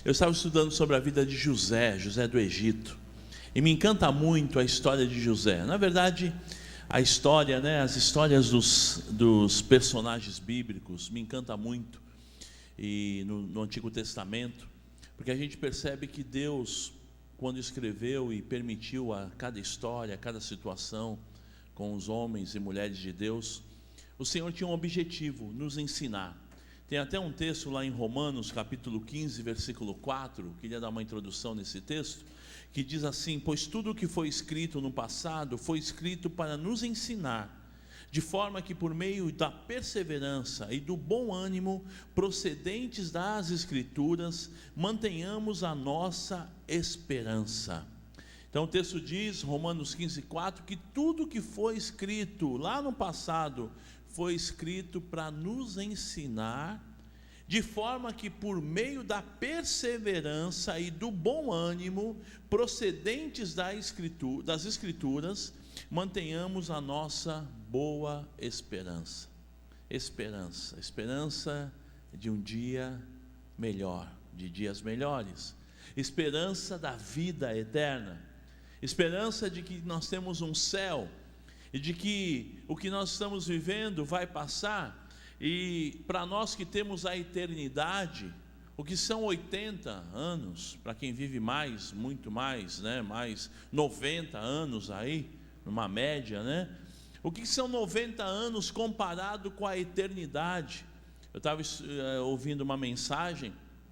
Eu estava estudando sobre a vida de José do Egito, e me encanta muito a história de José. Na verdade, a história, as histórias dos personagens bíblicos me encanta muito, e no Antigo Testamento, porque a gente percebe que Deus, quando escreveu e permitiu a cada história, a cada situação com os homens e mulheres de Deus, o Senhor tinha um objetivo: nos ensinar. Tem até um texto lá em Romanos, capítulo 15, versículo 4, queria dar uma introdução nesse texto, que diz assim: pois tudo o que foi escrito no passado, foi escrito para nos ensinar, de forma que por meio da perseverança e do bom ânimo, procedentes das Escrituras, mantenhamos a nossa esperança. Então o texto diz, Romanos 15, 4, que tudo o que foi escrito lá no passado, foi escrito para nos ensinar, de forma que por meio da perseverança e do bom ânimo, procedentes das Escrituras, mantenhamos a nossa boa esperança. Esperança de um dia melhor, de dias melhores, esperança da vida eterna, esperança de que nós temos um céu, e de que o que nós estamos vivendo vai passar, e para nós que temos a eternidade, o que são 80 anos, para quem vive mais, muito mais, mais 90 anos aí, numa média, o que são 90 anos comparado com a eternidade? Eu estava ouvindo uma mensagem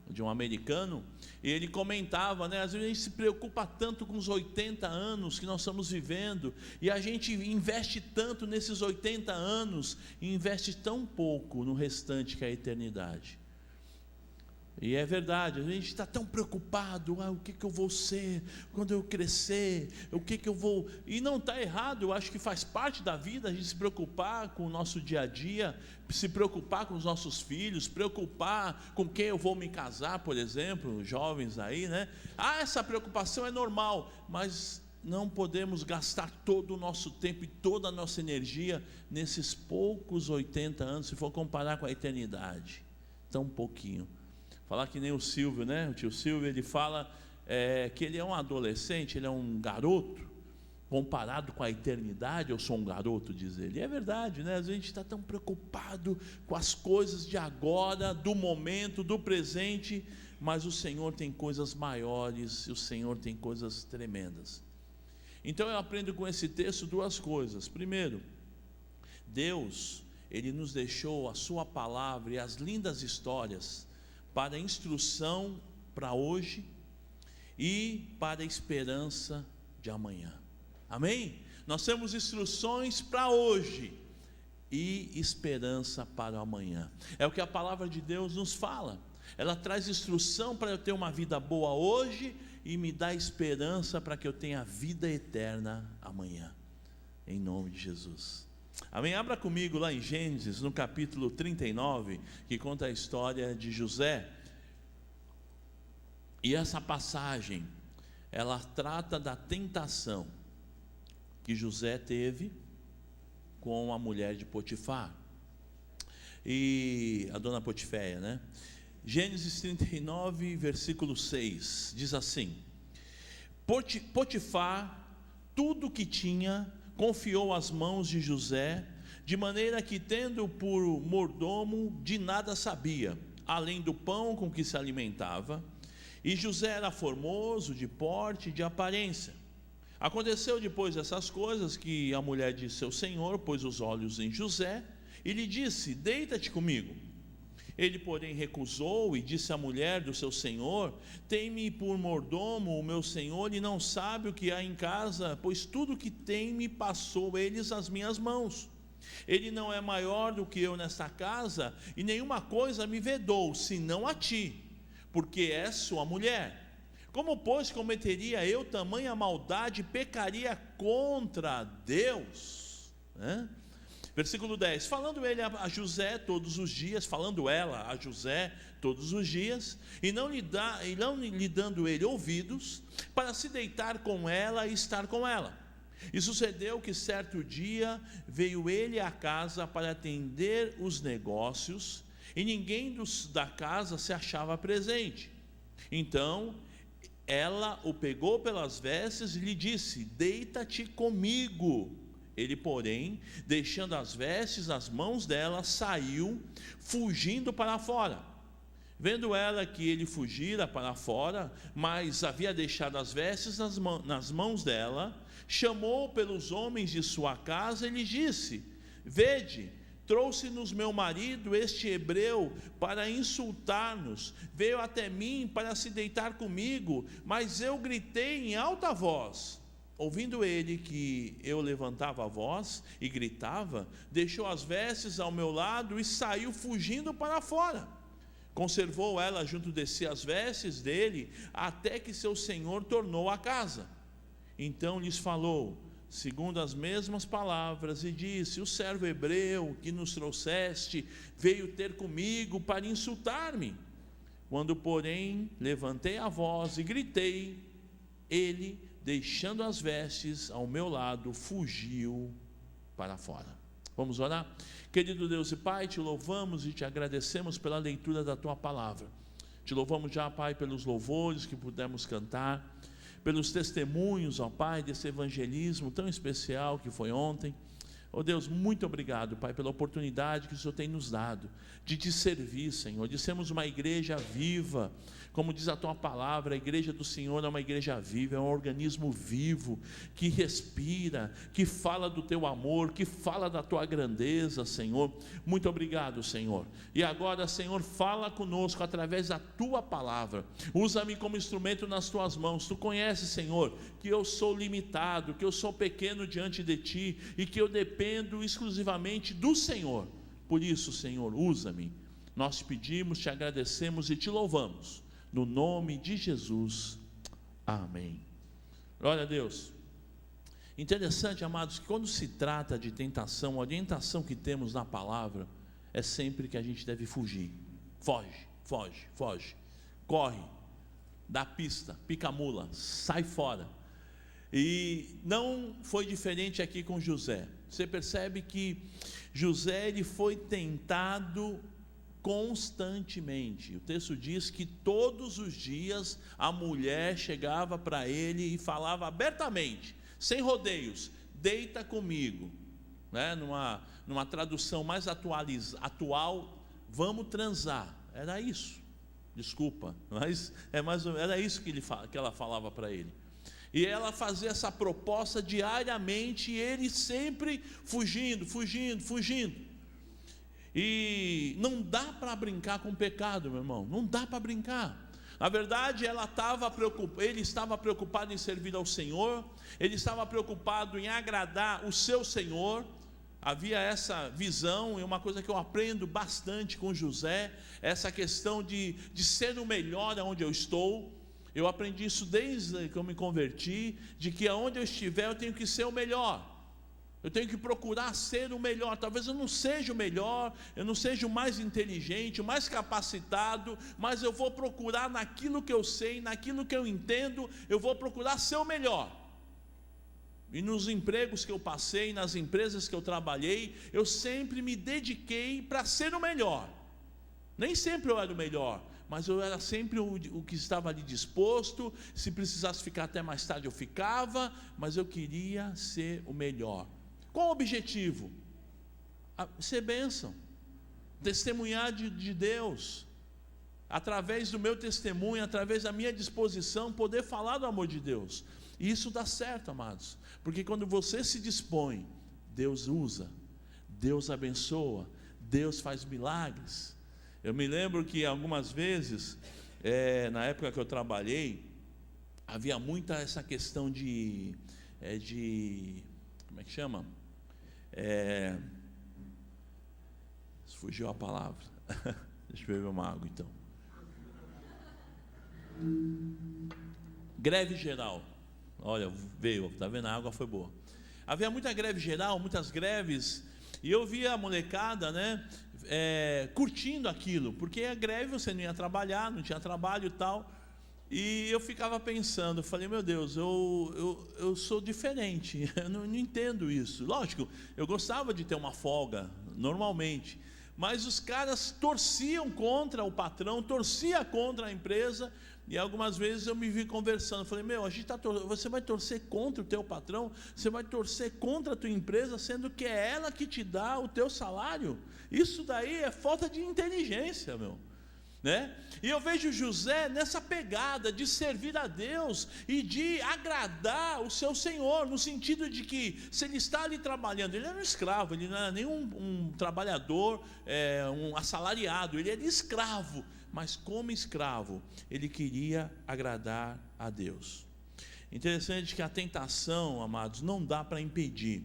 de um americano, e ele comentava, às vezes a gente se preocupa tanto com os 80 anos que nós estamos vivendo, e a gente investe tanto nesses 80 anos, e investe tão pouco no restante, que é a eternidade. E é verdade, a gente está tão preocupado, o que eu vou ser quando eu crescer, o que eu vou... E não está errado, eu acho que faz parte da vida a gente se preocupar com o nosso dia a dia, se preocupar com os nossos filhos, preocupar com quem eu vou me casar, por exemplo, jovens aí, essa preocupação é normal, mas não podemos gastar todo o nosso tempo e toda a nossa energia nesses poucos 80 anos, se for comparar com a eternidade, tão pouquinho. Falar que nem o Silvio, o tio Silvio, ele fala que ele é um adolescente, ele é um garoto, comparado com a eternidade. Eu sou um garoto, diz ele. E é verdade, a gente está tão preocupado com as coisas de agora, do momento, do presente, mas o Senhor tem coisas maiores, e o Senhor tem coisas tremendas. Então eu aprendo com esse texto duas coisas. Primeiro, Deus, Ele nos deixou a sua palavra e as lindas histórias para instrução para hoje e para a esperança de amanhã. Amém? Nós temos instruções para hoje e esperança para o amanhã. É o que a palavra de Deus nos fala. Ela traz instrução para eu ter uma vida boa hoje e me dá esperança para que eu tenha vida eterna amanhã. Em nome de Jesus. Amém? Abra comigo lá em Gênesis, no capítulo 39, que conta a história de José. E essa passagem, ela trata da tentação que José teve com a mulher de Potifar, e a dona Potiféia, Gênesis 39, versículo 6, diz assim: Potifar, tudo que tinha, confiou às mãos de José, de maneira que, tendo por mordomo, de nada sabia, além do pão com que se alimentava. E José era formoso, de porte e de aparência. Aconteceu depois dessas coisas que a mulher de seu senhor pôs os olhos em José e lhe disse: deita-te comigo. Ele, porém, recusou e disse à mulher do seu senhor: tem-me por mordomo o meu senhor e não sabe o que há em casa, pois tudo que tem me passou eles às minhas mãos. Ele não é maior do que eu nesta casa, e nenhuma coisa me vedou, senão a ti, porque és sua mulher. Como, pois, cometeria eu tamanha maldade e pecaria contra Deus? Versículo 10, falando ele a José todos os dias, falando ela a José todos os dias, e não lhe dando ele ouvidos, para se deitar com ela e estar com ela. E sucedeu que certo dia veio ele à casa para atender os negócios, e ninguém da casa se achava presente. Então ela o pegou pelas vestes e lhe disse: deita-te comigo. Ele, porém, deixando as vestes nas mãos dela, saiu, fugindo para fora. Vendo ela que ele fugira para fora, mas havia deixado as vestes nas mãos dela, chamou pelos homens de sua casa e lhes disse: vede, trouxe-nos meu marido, este hebreu, para insultar-nos. Veio até mim para se deitar comigo, mas eu gritei em alta voz. Ouvindo ele que eu levantava a voz e gritava, deixou as vestes ao meu lado e saiu fugindo para fora. Conservou ela junto de si as vestes dele, até que seu senhor tornou a casa. Então lhes falou, segundo as mesmas palavras, e disse: o servo hebreu que nos trouxeste veio ter comigo para insultar-me. Quando, porém, levantei a voz e gritei, ele, deixando as vestes ao meu lado, fugiu para fora. Vamos orar? Querido Deus e Pai, te louvamos e te agradecemos pela leitura da tua palavra. Te louvamos já, Pai, pelos louvores que pudemos cantar, pelos testemunhos, ó Pai, desse evangelismo tão especial que foi ontem. Ó Deus, muito obrigado, Pai, pela oportunidade que o Senhor tem nos dado de te servir, Senhor, de sermos uma igreja viva. Como diz a tua palavra, a igreja do Senhor é uma igreja viva, é um organismo vivo, que respira, que fala do teu amor, que fala da tua grandeza, Senhor. Muito obrigado, Senhor. E agora, Senhor, fala conosco através da tua palavra. Usa-me como instrumento nas tuas mãos. Tu conheces, Senhor, que eu sou limitado, que eu sou pequeno diante de ti e que eu dependo exclusivamente do Senhor. Por isso, Senhor, usa-me. Nós te pedimos, te agradecemos e te louvamos. No nome de Jesus, amém. Glória a Deus. Interessante, amados, que quando se trata de tentação, a orientação que temos na palavra é sempre que a gente deve fugir. Foge, foge, foge. Corre, dá pista, pica a mula, sai fora. E não foi diferente aqui com José. Você percebe que José, ele foi tentado constantemente. O texto diz que todos os dias a mulher chegava para ele e falava abertamente, sem rodeios: deita comigo, né? Numa tradução mais atual, vamos transar. Era isso, desculpa, mas era isso que ela falava para ele. E ela fazia essa proposta diariamente, e ele sempre fugindo. E não dá para brincar com o pecado, meu irmão, não dá para brincar. Na verdade, ele estava preocupado em servir ao Senhor, ele estava preocupado em agradar o seu Senhor. Havia essa visão, e uma coisa que eu aprendo bastante com José, essa questão de ser o melhor aonde eu estou. Eu aprendi isso desde que eu me converti, de que aonde eu estiver eu tenho que ser o melhor. Eu tenho que procurar ser o melhor. Talvez eu não seja o melhor, eu não seja o mais inteligente, o mais capacitado, mas eu vou procurar naquilo que eu sei, naquilo que eu entendo, eu vou procurar ser o melhor. E nos empregos que eu passei, nas empresas que eu trabalhei, eu sempre me dediquei para ser o melhor. Nem sempre eu era o melhor, mas eu era sempre o que estava ali disposto. Se precisasse ficar até mais tarde eu ficava, mas eu queria ser o melhor. Qual o objetivo? Ser bênção, testemunhar de Deus, através do meu testemunho, através da minha disposição, poder falar do amor de Deus. E isso dá certo, amados, porque quando você se dispõe, Deus usa, Deus abençoa, Deus faz milagres. Eu me lembro que algumas vezes, na época que eu trabalhei, havia muita essa questão de como é que chama? Fugiu a palavra. Deixa eu beber uma água então. Greve geral. Olha, veio, tá vendo? A água foi boa. Havia muita greve geral, muitas greves, e eu via a molecada, né, curtindo aquilo, porque a greve você não ia trabalhar, não tinha trabalho e tal. E eu ficava pensando, eu falei, meu Deus, eu sou diferente, eu não entendo isso. Lógico, eu gostava de ter uma folga, normalmente, Mas os caras torciam contra o patrão, torciam contra a empresa. E algumas vezes eu me vi conversando, falei, você vai torcer contra o teu patrão, você vai torcer contra a tua empresa, sendo que é ela que te dá o teu salário. Isso daí é falta de inteligência, né? E eu vejo José nessa pegada de servir a Deus e de agradar o seu Senhor, no sentido de que, se ele está ali trabalhando, ele era um escravo, ele não era nem um trabalhador, um assalariado, ele era escravo, mas como escravo, ele queria agradar a Deus. Interessante que a tentação, amados, não dá para impedir.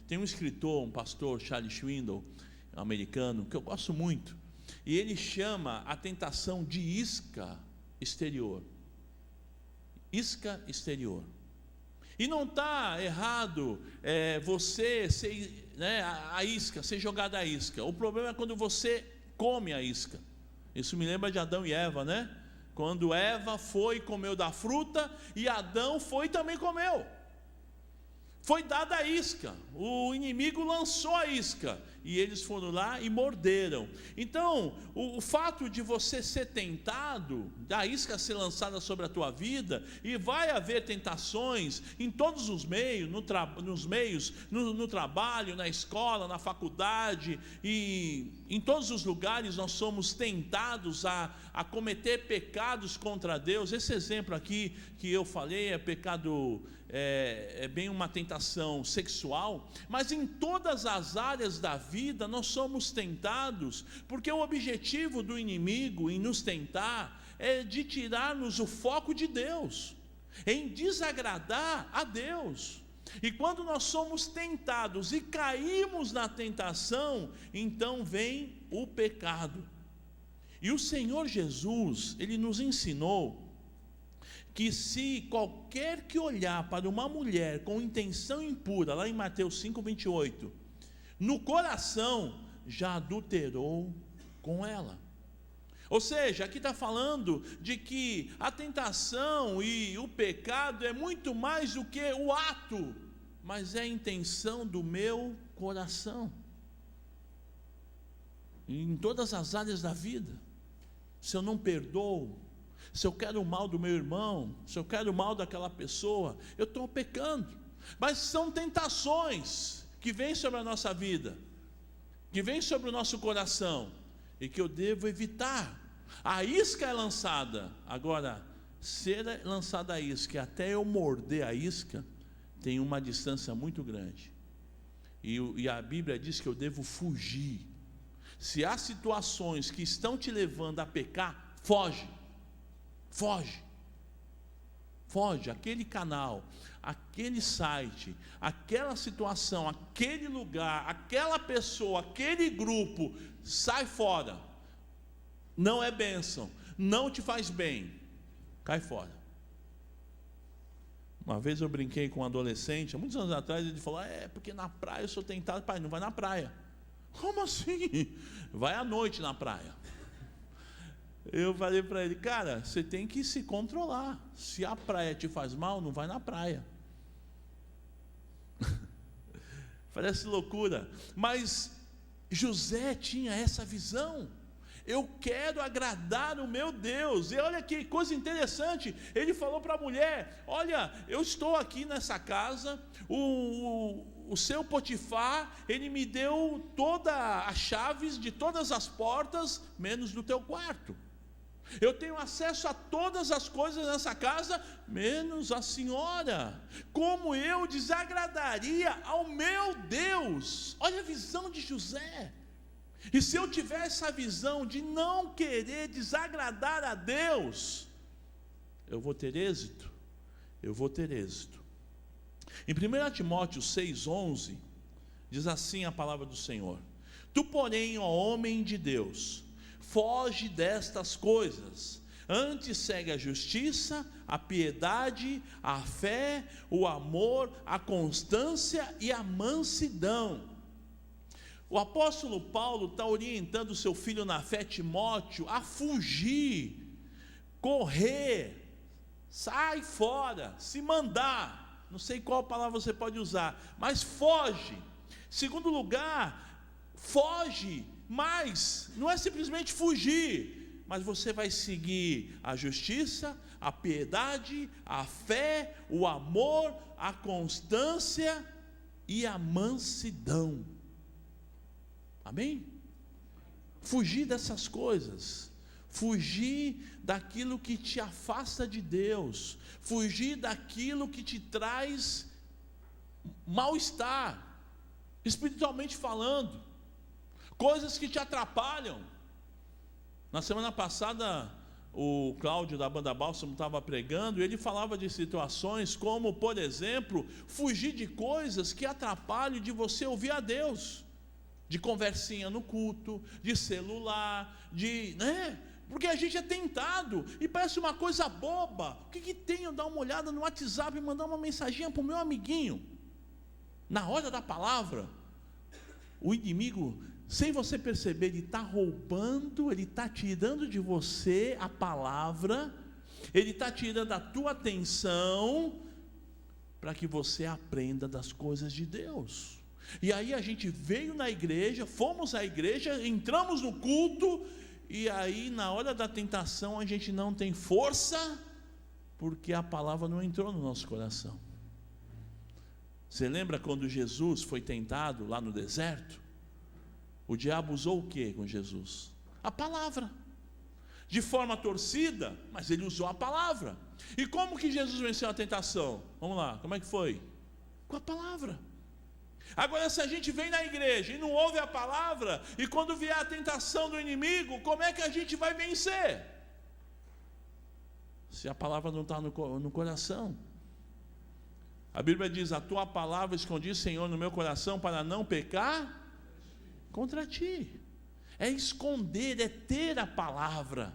Tem um escritor, um pastor, Charles Swindoll, americano, que eu gosto muito, e ele chama a tentação de isca exterior. Isca exterior. E não está errado você ser, né, a isca, ser jogado à isca. O problema é quando você come a isca. Isso me lembra de Adão e Eva, né? Quando Eva foi e comeu da fruta, e Adão foi e também comeu. Foi dada a isca, o inimigo lançou a isca, e eles foram lá e morderam. Então, o fato de você ser tentado, da isca ser lançada sobre a tua vida, e vai haver tentações em todos os meios, no trabalho, na escola, na faculdade, e em todos os lugares nós somos tentados a cometer pecados contra Deus. Esse exemplo aqui que eu falei é pecado, é bem uma tentação sexual, mas em todas as áreas da vida nós somos tentados, porque o objetivo do inimigo em nos tentar é de tirar-nos o foco de Deus, em desagradar a Deus. E quando nós somos tentados e caímos na tentação, então vem o pecado. E o Senhor Jesus, Ele nos ensinou que se qualquer que olhar para uma mulher com intenção impura, lá em Mateus 5:28, no coração já adulterou com ela. Ou seja, aqui está falando de que a tentação e o pecado é muito mais do que o ato, mas é a intenção do meu coração, em todas as áreas da vida. Se eu não perdoo, se eu quero o mal do meu irmão, se eu quero o mal daquela pessoa, eu estou pecando. Mas são tentações que vêm sobre a nossa vida, que vêm sobre o nosso coração, e que eu devo evitar. A isca é lançada. Agora, ser lançada a isca, até eu morder a isca, tem uma distância muito grande, e a Bíblia diz que eu devo fugir. Se há situações que estão te levando a pecar, foge. Aquele canal, aquele site, aquela situação, aquele lugar, aquela pessoa, aquele grupo, sai fora. Não é bênção, não te faz bem, cai fora. Uma vez eu brinquei com um adolescente, há muitos anos atrás, ele falou, porque na praia eu sou tentado. Pai, não vai na praia. Como assim? Vai à noite na praia. Eu falei para ele, cara, você tem que se controlar. Se a praia te faz mal, não vai na praia. Parece loucura, mas José tinha essa visão. Eu quero agradar o meu Deus. E olha que coisa interessante, ele falou para a mulher, olha, eu estou aqui nessa casa, o seu Potifar, ele me deu todas as chaves de todas as portas, menos do teu quarto. Eu tenho acesso a todas as coisas nessa casa, menos a senhora. Como eu desagradaria ao meu Deus? Olha a visão de José. E se eu tiver essa visão de não querer desagradar a Deus, eu vou ter êxito. Em 1 Timóteo 6,11, diz assim a palavra do Senhor: Tu, porém, ó homem de Deus, foge destas coisas, antes segue a justiça, a piedade, a fé, o amor, a constância e a mansidão. O apóstolo Paulo está orientando o seu filho na fé, Timóteo, a fugir, correr, sai fora, se mandar, não sei qual palavra você pode usar, mas foge. Segundo lugar, foge mas não é simplesmente fugir, mas você vai seguir a justiça, a piedade, a fé, o amor, a constância e a mansidão. Amém? Fugir dessas coisas, fugir daquilo que te afasta de Deus, fugir daquilo que te traz mal-estar, espiritualmente falando, coisas que te atrapalham. Na semana passada, o Cláudio da Banda Bálsamo estava pregando, e ele falava de situações como, por exemplo, fugir de coisas que atrapalham de você ouvir a Deus, de conversinha no culto, de celular, porque a gente é tentado, e parece uma coisa boba. O que tem eu dar uma olhada no WhatsApp e mandar uma mensaginha para o meu amiguinho? Na hora da palavra, o inimigo, sem você perceber, ele está roubando, ele está tirando de você a palavra, ele está tirando a tua atenção, para que você aprenda das coisas de Deus. E aí a gente veio na igreja, fomos à igreja, entramos no culto, e aí na hora da tentação a gente não tem força, porque a palavra não entrou no nosso coração. Você lembra quando Jesus foi tentado lá no deserto? O diabo usou o que com Jesus? A palavra, de forma torcida, mas ele usou a palavra. E como que Jesus venceu a tentação? Vamos lá, como é que foi? Com a palavra. Agora, se a gente vem na igreja e não ouve a palavra, e quando vier a tentação do inimigo, como é que a gente vai vencer? Se a palavra não está no coração. A Bíblia diz: a tua palavra escondi, Senhor, no meu coração, para não pecar contra ti. É esconder, é ter a palavra,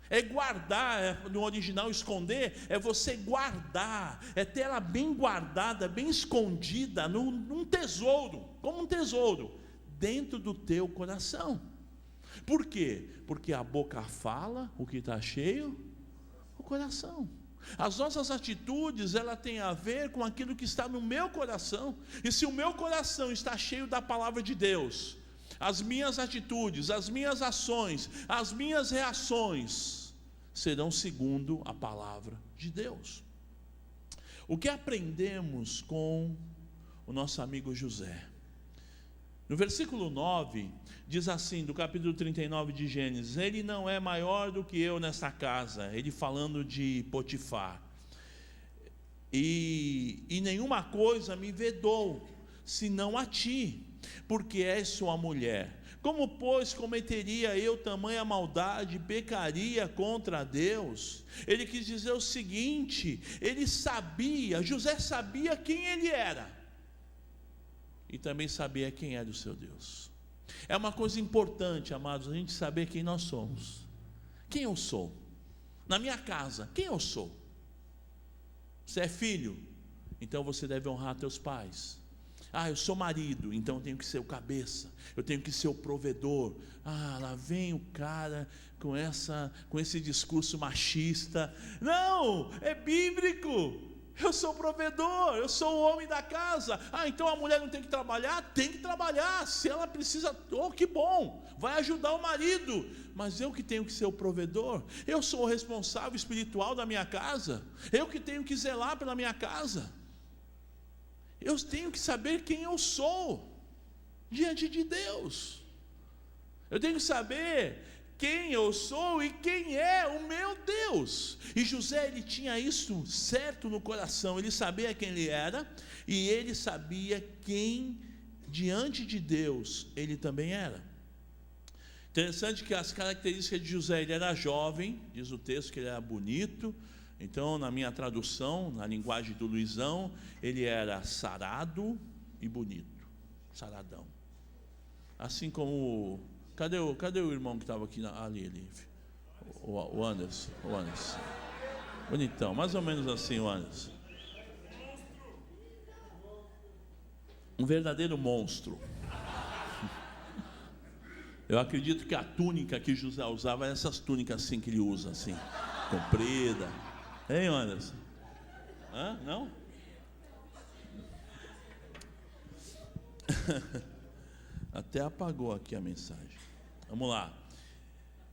é guardar. No original, esconder é você guardar, é ter ela bem guardada, bem escondida num tesouro, como um tesouro, dentro do teu coração. Por quê? Porque a boca fala o que está cheio, o coração. As nossas atitudes, ela tem a ver com aquilo que está no meu coração. E se o meu coração está cheio da palavra de Deus, as minhas atitudes, as minhas ações, as minhas reações serão segundo a palavra de Deus. O que aprendemos com o nosso amigo José? No versículo 9, diz assim, do capítulo 39 de Gênesis: ele não é maior do que eu nesta casa. Ele falando de Potifar. E nenhuma coisa me vedou, senão a ti, porque és sua mulher. Como, pois, cometeria eu tamanha maldade, pecaria contra Deus? Ele quis dizer o seguinte: José sabia quem ele era, e também sabia quem era o seu Deus. É uma coisa importante, amados, a gente saber quem nós somos. Quem eu sou? Na minha casa, quem eu sou? Você é filho? Então você deve honrar teus pais. Eu sou marido, então eu tenho que ser o cabeça, eu tenho que ser o provedor. Lá vem o cara com esse discurso machista. Não, é bíblico. Eu sou o provedor, eu sou o homem da casa. Então a mulher não tem que trabalhar? Tem que trabalhar. Se ela precisa, que bom, vai ajudar o marido. Mas eu que tenho que ser o provedor, eu sou o responsável espiritual da minha casa, eu que tenho que zelar pela minha casa. Eu tenho que saber quem eu sou diante de Deus. Eu tenho que saber quem eu sou e quem é o meu Deus. E José, ele tinha isso certo no coração. Ele sabia quem ele era, e ele sabia quem diante de Deus ele também era. Interessante que as características de José: ele era jovem, diz o texto que ele era bonito. Então, na minha tradução, na linguagem do Luizão, ele era sarado e bonito, saradão. Assim como, cadê o irmão que estava aqui ali? O Anderson, bonitão, mais ou menos assim o Anderson. Um verdadeiro monstro. Eu acredito que a túnica que José usava é essas túnicas assim que ele usa, assim, comprida. Hein, Anderson? Não? Até apagou aqui a mensagem. Vamos lá.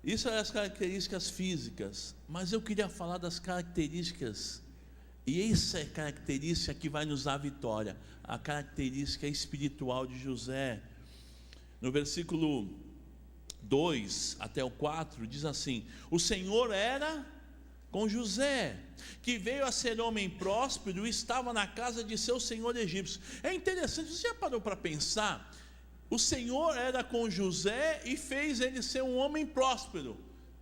Isso é as características físicas, mas eu queria falar das características, e essa é a característica que vai nos dar a vitória, a característica espiritual de José. No versículo 2 até o 4 diz assim: o Senhor era com José, que veio a ser homem próspero e estava na casa de seu senhor egípcio. É interessante, você já parou para pensar? O Senhor era com José e fez ele ser um homem próspero,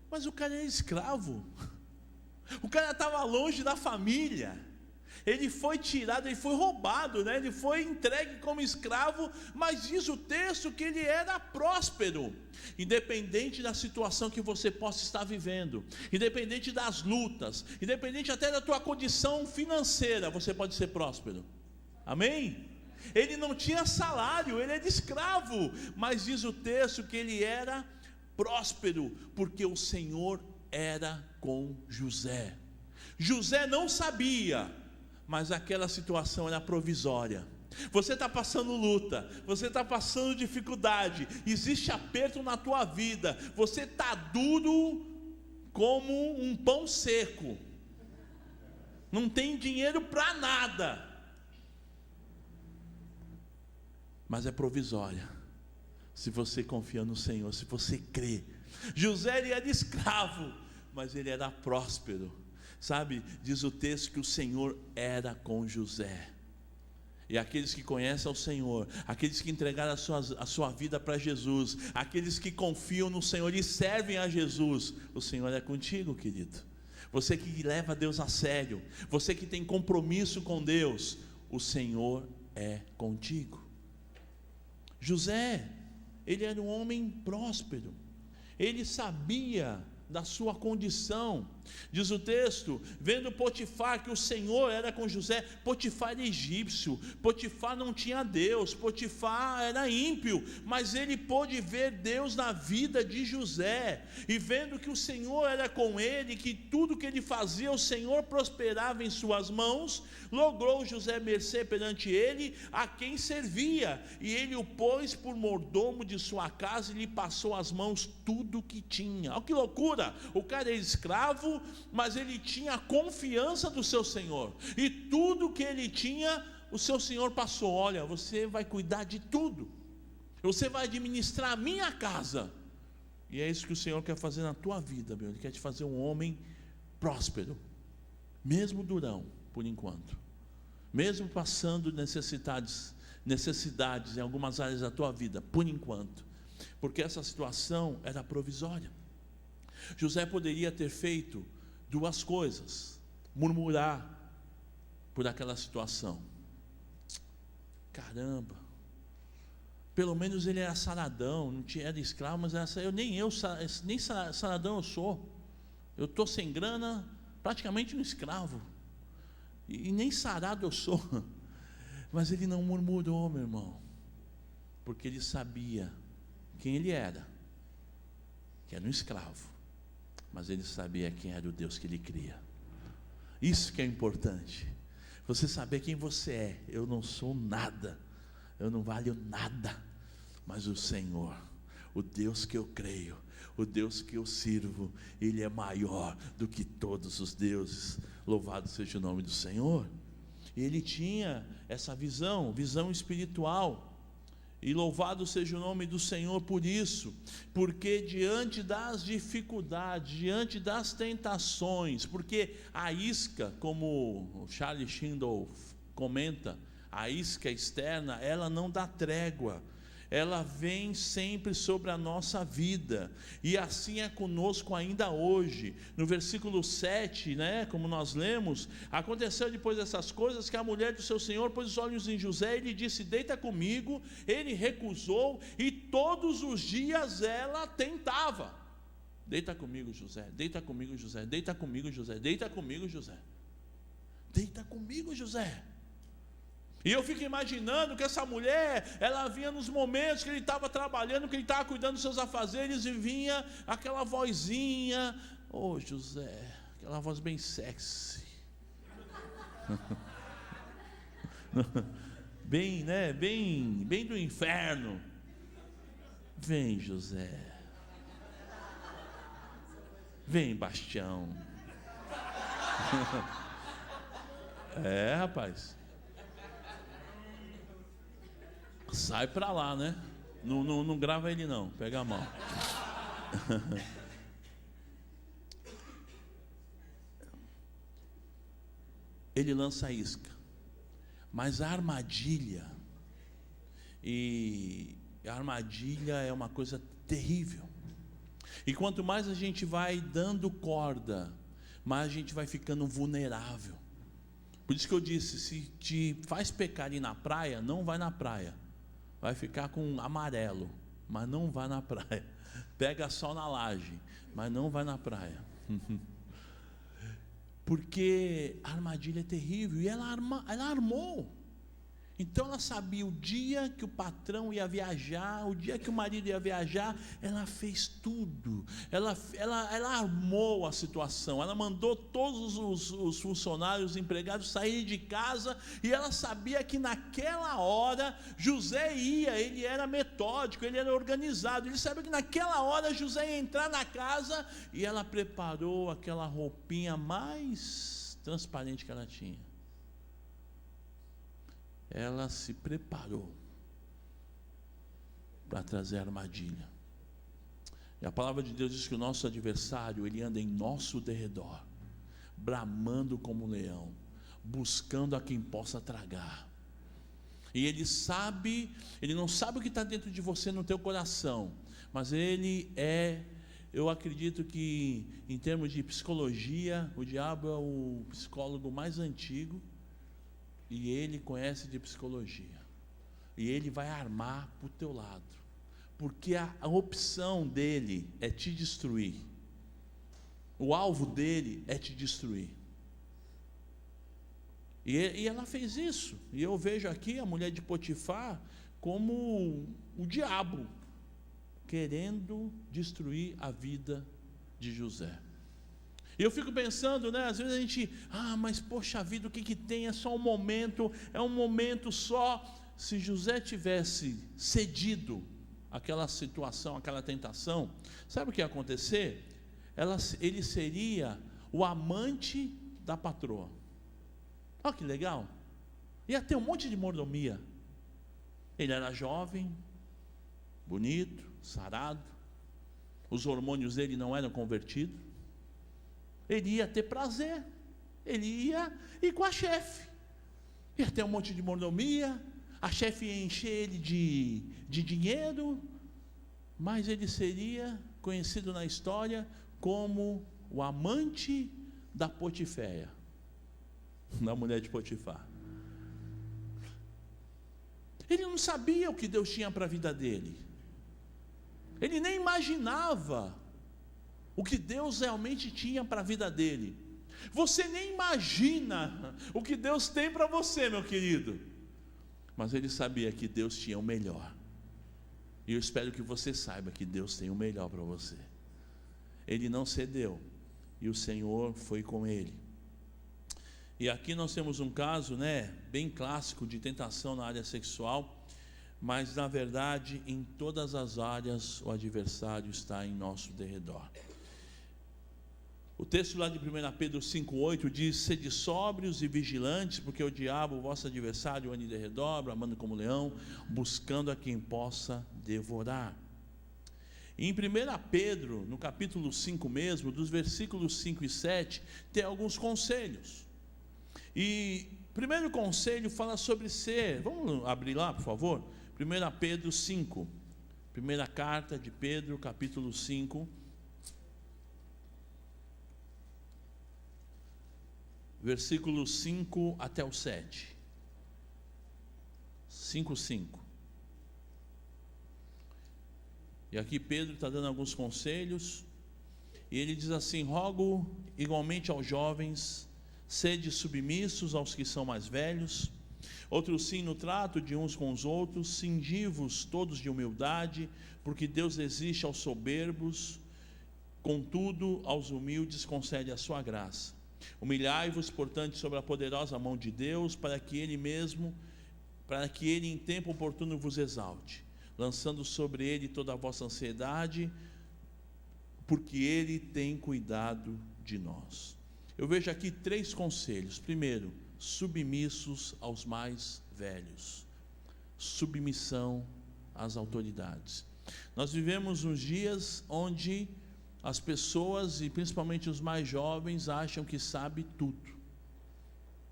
mas o cara era escravo, o cara estava longe da família, ele foi tirado, ele foi roubado, né? Ele foi entregue como escravo, mas diz o texto que ele era próspero. Independente da situação que você possa estar vivendo, independente das lutas, independente até da tua condição financeira, você pode ser próspero. Amém? Ele não tinha salário, ele era escravo, mas diz o texto que ele era próspero, porque o Senhor era com José. José não sabia, mas aquela situação era provisória. Você está passando luta, você está passando dificuldade, existe aperto na tua vida, você está duro como um pão seco, não tem dinheiro para nada, mas é provisória, se você confia no Senhor, se você crê. José, ele era escravo, mas ele era próspero, sabe? Diz o texto que o Senhor era com José. E aqueles que conhecem ao Senhor, aqueles que entregaram a sua vida para Jesus, aqueles que confiam no Senhor e servem a Jesus, o Senhor é contigo, querido. Você que leva Deus a sério, você que tem compromisso com Deus, o Senhor é contigo. José, ele era um homem próspero, ele sabia da sua condição. Diz o texto, vendo Potifar que o Senhor era com José. Potifar era egípcio, Potifar não tinha Deus, Potifar era ímpio, mas ele pôde ver Deus na vida de José, e vendo que o Senhor era com ele, que tudo que ele fazia, o Senhor prosperava em suas mãos, logrou José mercê perante ele, a quem servia, e ele o pôs por mordomo de sua casa, e lhe passou às mãos tudo o que tinha. Olha que loucura, o cara era escravo, mas ele tinha a confiança do seu Senhor, e tudo que ele tinha, o seu Senhor passou. Olha, você vai cuidar de tudo, você vai administrar a minha casa, e é isso que o Senhor quer fazer na tua vida, meu. Ele quer te fazer um homem próspero, mesmo durão, por enquanto, mesmo passando necessidades em algumas áreas da tua vida, por enquanto, porque essa situação era provisória. José poderia ter feito duas coisas: murmurar por aquela situação. Caramba, pelo menos ele era saradão, não tinha, era escravo, mas era, nem saradão eu sou. Eu estou sem grana, praticamente um escravo, e nem sarado eu sou. Mas ele não murmurou, meu irmão, porque ele sabia quem ele era, que era um escravo, mas ele sabia quem era o Deus que ele cria. Isso que é importante, você saber quem você é. Eu não sou nada, eu não valho nada, mas o Senhor, o Deus que eu creio, o Deus que eu sirvo, Ele é maior do que todos os deuses. Louvado seja o nome do Senhor. Ele tinha essa visão espiritual, e louvado seja o nome do Senhor por isso, porque diante das dificuldades, diante das tentações, porque a isca, como o Charles Schindel comenta, a isca externa, ela não dá trégua, ela vem sempre sobre a nossa vida, e assim é conosco ainda hoje. No versículo 7, como nós lemos, aconteceu depois dessas coisas, que a mulher do seu senhor pôs os olhos em José, e lhe disse: deita comigo. Ele recusou, e todos os dias ela tentava: deita comigo, José, deita comigo, José, deita comigo, José, deita comigo, José, deita comigo, José. E eu fico imaginando que essa mulher, ela vinha nos momentos que ele estava trabalhando, que ele estava cuidando dos seus afazeres, e vinha aquela vozinha: ô José, aquela voz bem sexy, bem do inferno: vem, José, Vem, Bastião. É, rapaz. Sai pra lá, né? Não grava ele não, pega a mão. Ele lança a isca. Mas a armadilha, e a armadilha é uma coisa terrível. E quanto mais a gente vai dando corda, mais a gente vai ficando vulnerável. Por isso que eu disse, se te faz pecar ir na praia, não vai na praia. Vai ficar com amarelo, mas não vai na praia. Pega sol na laje, mas não vai na praia. Porque a armadilha é terrível. E ela armou. Então ela sabia o dia que o patrão ia viajar, o dia que o marido ia viajar, ela fez tudo. Ela armou a situação. Ela mandou todos os funcionários, os empregados saírem de casa, e ela sabia que naquela hora José ia. Ele era metódico, ele era organizado. Ele sabia que naquela hora José ia entrar na casa, e ela preparou aquela roupinha mais transparente que ela tinha. Ela se preparou para trazer a armadilha. E a palavra de Deus diz que o nosso adversário, ele anda em nosso derredor, bramando como um leão, buscando a quem possa tragar. E ele não sabe o que está dentro de você, no teu coração, mas eu acredito que em termos de psicologia, o diabo é o psicólogo mais antigo. E ele conhece de psicologia. E ele vai armar para o teu lado. Porque a opção dele é te destruir. O alvo dele é te destruir. E ela fez isso. E eu vejo aqui a mulher de Potifar como o diabo, querendo destruir a vida de José. E eu fico pensando, né? Às vezes a gente, mas poxa vida, o que tem? É só um momento, é um momento só. Se José tivesse cedido àquela situação, àquela tentação, sabe o que ia acontecer? Ele seria o amante da patroa. Olha que legal. Ia ter um monte de mordomia. Ele era jovem, bonito, sarado. Os hormônios dele não eram convertidos. Ele ia ter prazer, ele ia ir com a chefe, ia ter um monte de mordomia, a chefe ia encher ele de dinheiro, mas ele seria conhecido na história como o amante da Potiféia, da mulher de Potifar. Ele não sabia o que Deus tinha para a vida dele, ele nem imaginava o que Deus realmente tinha para a vida dele. Você nem imagina o que Deus tem para você, meu querido. Mas ele sabia que Deus tinha o melhor. E eu espero que você saiba que Deus tem o melhor para você. Ele não cedeu, e o Senhor foi com ele. E aqui nós temos um caso, bem clássico de tentação na área sexual. Mas na verdade, em todas as áreas, o adversário está em nosso derredor. O texto lá de 1 Pedro 5,8 diz: sede sóbrios e vigilantes, porque o diabo, o vosso adversário, anda em derredor, bramando como leão, buscando a quem possa devorar. E em 1 Pedro, no capítulo 5 mesmo, dos versículos 5 e 7, tem alguns conselhos. E o primeiro conselho fala sobre vamos abrir lá, por favor? 1 Pedro 5, primeira carta de Pedro, capítulo 5, versículos 5 até o 7. 5:5. E aqui Pedro está dando alguns conselhos, e ele diz assim: rogo igualmente aos jovens, sede submissos aos que são mais velhos, outros sim no trato de uns com os outros, cingi-vos todos de humildade, porque Deus resiste aos soberbos, contudo aos humildes concede a sua graça. Humilhai-vos, portanto, sobre a poderosa mão de Deus, para que Ele em tempo oportuno vos exalte, lançando sobre Ele toda a vossa ansiedade, porque Ele tem cuidado de nós. Eu vejo aqui 3 conselhos. Primeiro, submissos aos mais velhos. Submissão às autoridades. Nós vivemos uns dias onde as pessoas, e principalmente os mais jovens, acham que sabem tudo.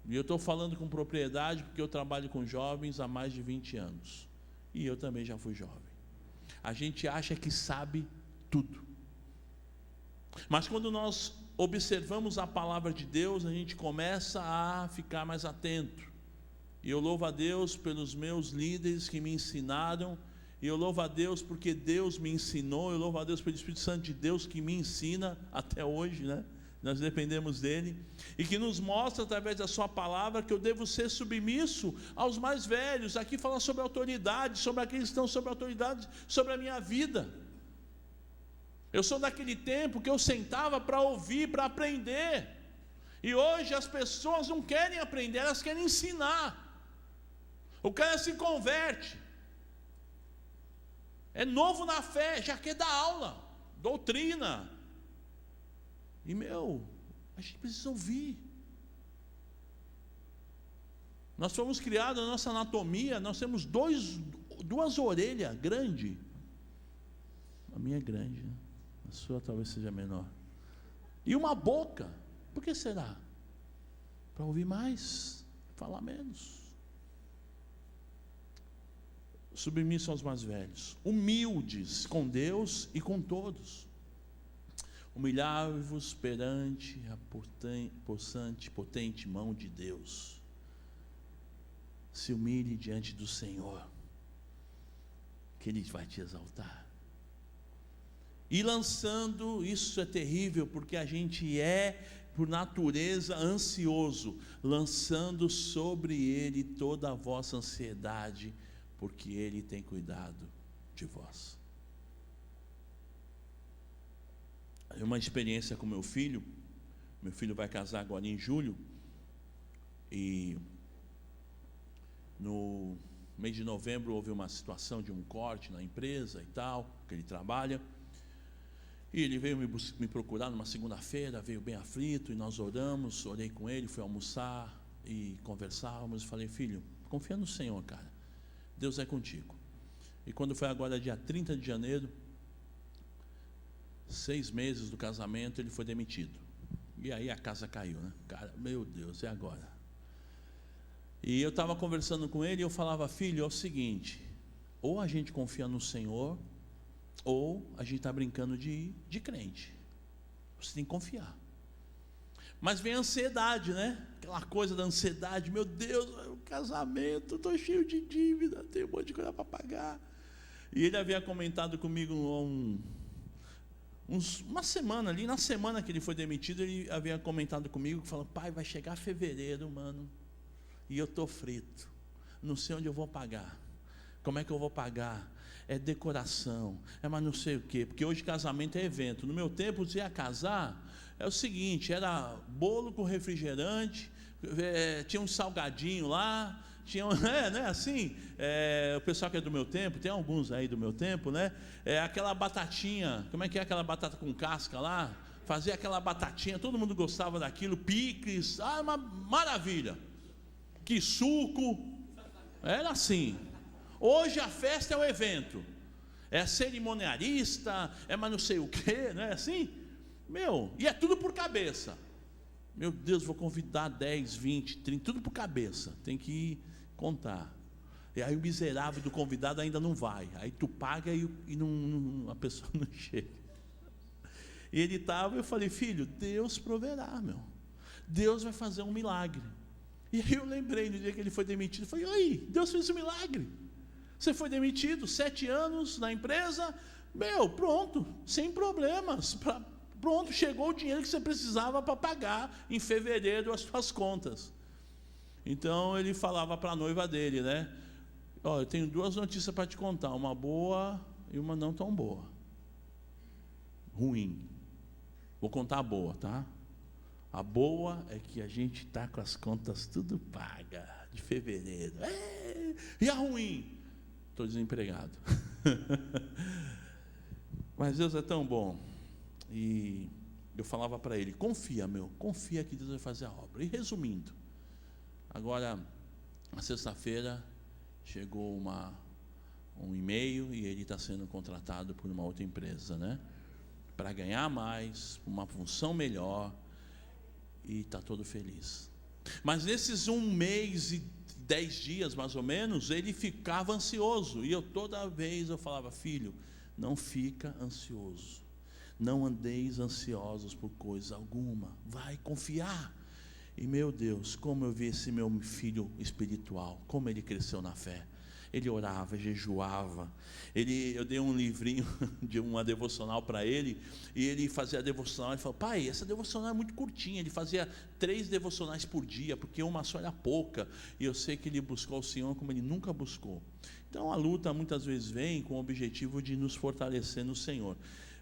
E eu estou falando com propriedade porque eu trabalho com jovens há mais de 20 anos. E eu também já fui jovem. A gente acha que sabe tudo. Mas quando nós observamos a palavra de Deus, a gente começa a ficar mais atento. E eu louvo a Deus pelos meus líderes que me ensinaram. E eu louvo a Deus porque Deus me ensinou. Eu louvo a Deus pelo Espírito Santo de Deus que me ensina até hoje, né? Nós dependemos dele, e que nos mostra através da sua palavra que eu devo ser submisso aos mais velhos. Aqui fala sobre autoridade, sobre aqueles que estão sobre autoridade, sobre a minha vida. Eu sou daquele tempo que eu sentava para ouvir, para aprender, e hoje as pessoas não querem aprender, elas querem ensinar. O cara se converte, é novo na fé, já quer dar aula, doutrina. E a gente precisa ouvir. Nós fomos criados, a nossa anatomia, nós temos duas orelhas grandes. A minha é grande, né? A sua talvez seja menor. E uma boca. Por que será? Para ouvir mais, falar menos. Submisso aos mais velhos, humildes com Deus e com todos. Humilhai-vos perante a potente mão de Deus. Se humilhe diante do Senhor, que Ele vai te exaltar. E lançando, isso é terrível, porque a gente é, por natureza, ansioso, lançando sobre Ele toda a vossa ansiedade, porque Ele tem cuidado de vós. Uma experiência com meu filho vai casar agora em julho, e no mês de novembro houve uma situação de um corte na empresa e tal, que ele trabalha, e ele veio me procurar numa segunda-feira, veio bem aflito, e nós oramos, orei com ele, fui almoçar e conversávamos, e falei: filho, confia no Senhor, cara, Deus é contigo. E quando foi agora dia 30 de janeiro, 6 meses do casamento, ele foi demitido. E aí a casa caiu, né? Cara, meu Deus, e agora? E eu estava conversando com ele, e eu falava: filho, é o seguinte, ou a gente confia no Senhor, ou a gente está brincando de crente. Você tem que confiar. Mas vem a ansiedade, né? Aquela coisa da ansiedade: meu Deus, o casamento, estou cheio de dívida, tenho um monte de coisa para pagar. E ele havia comentado comigo uma semana ali, na semana que ele foi demitido, ele havia comentado comigo, falando: pai, vai chegar fevereiro, mano, e eu estou frito, não sei onde eu vou pagar, como é que eu vou pagar, é decoração, é mas não sei o quê, porque hoje casamento é evento. No meu tempo, você ia casar, é o seguinte, era bolo com refrigerante, tinha um salgadinho lá, tinha, né, assim, o pessoal que é do meu tempo, tem alguns aí do meu tempo, né, aquela batatinha, como é que é aquela batata com casca lá, fazia aquela batatinha, todo mundo gostava daquilo, picles, uma maravilha, que suco, era assim. Hoje a festa é o evento, é cerimonialista, é mas não sei o que, não é assim? E é tudo por cabeça. Meu Deus, vou convidar 10, 20, 30, tudo por cabeça, tem que contar. E aí o miserável do convidado ainda não vai, aí tu paga e a pessoa não chega. E ele estava, eu falei: filho, Deus proverá, Deus vai fazer um milagre. E aí eu lembrei no dia que ele foi demitido, eu falei: oi, Deus fez um milagre. Você foi demitido, 7 anos na empresa, pronto, sem problemas, pronto, chegou o dinheiro que você precisava para pagar em fevereiro as suas contas. Então ele falava para a noiva dele, né? Eu tenho 2 notícias para te contar, uma boa e uma não tão boa. Ruim. Vou contar a boa, tá? A boa é que a gente está com as contas tudo paga de fevereiro. E a ruim? Estou desempregado. Mas Deus é tão bom. E eu falava para ele: confia, confia que Deus vai fazer a obra. E resumindo, agora, na sexta-feira, chegou um e-mail e ele está sendo contratado por uma outra empresa, né? Para ganhar mais, uma função melhor, e está todo feliz. Mas nesses 1 mês e 10 dias, mais ou menos, ele ficava ansioso, e toda vez eu falava: filho, não fica ansioso, não andeis ansiosos por coisa alguma, vai confiar. E meu Deus, como eu vi esse meu filho espiritual, como ele cresceu na fé. Ele orava, jejuava. Eu dei um livrinho de uma devocional para ele, e ele fazia a devocional. Ele falou: pai, essa devocional é muito curtinha. Ele fazia 3 devocionais por dia, porque uma só era pouca. E eu sei que ele buscou o Senhor como ele nunca buscou. Então a luta muitas vezes vem com o objetivo de nos fortalecer no Senhor.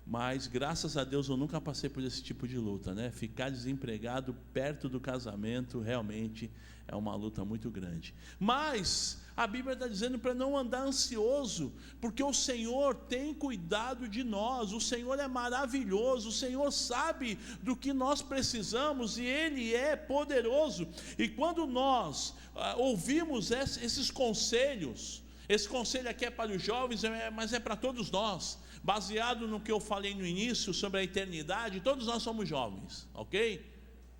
Mas graças a Deus eu nunca passei por esse tipo de luta, né? Ficar desempregado perto do casamento realmente é uma luta muito grande. Mas a Bíblia está dizendo para não andar ansioso, porque o Senhor tem cuidado de nós. O Senhor é maravilhoso, o Senhor sabe do que nós precisamos, e Ele é poderoso. E quando nós ouvimos esses conselhos, esse conselho aqui é para os jovens, mas é para todos nós, baseado no que eu falei no início sobre a eternidade. Todos nós somos jovens, ok?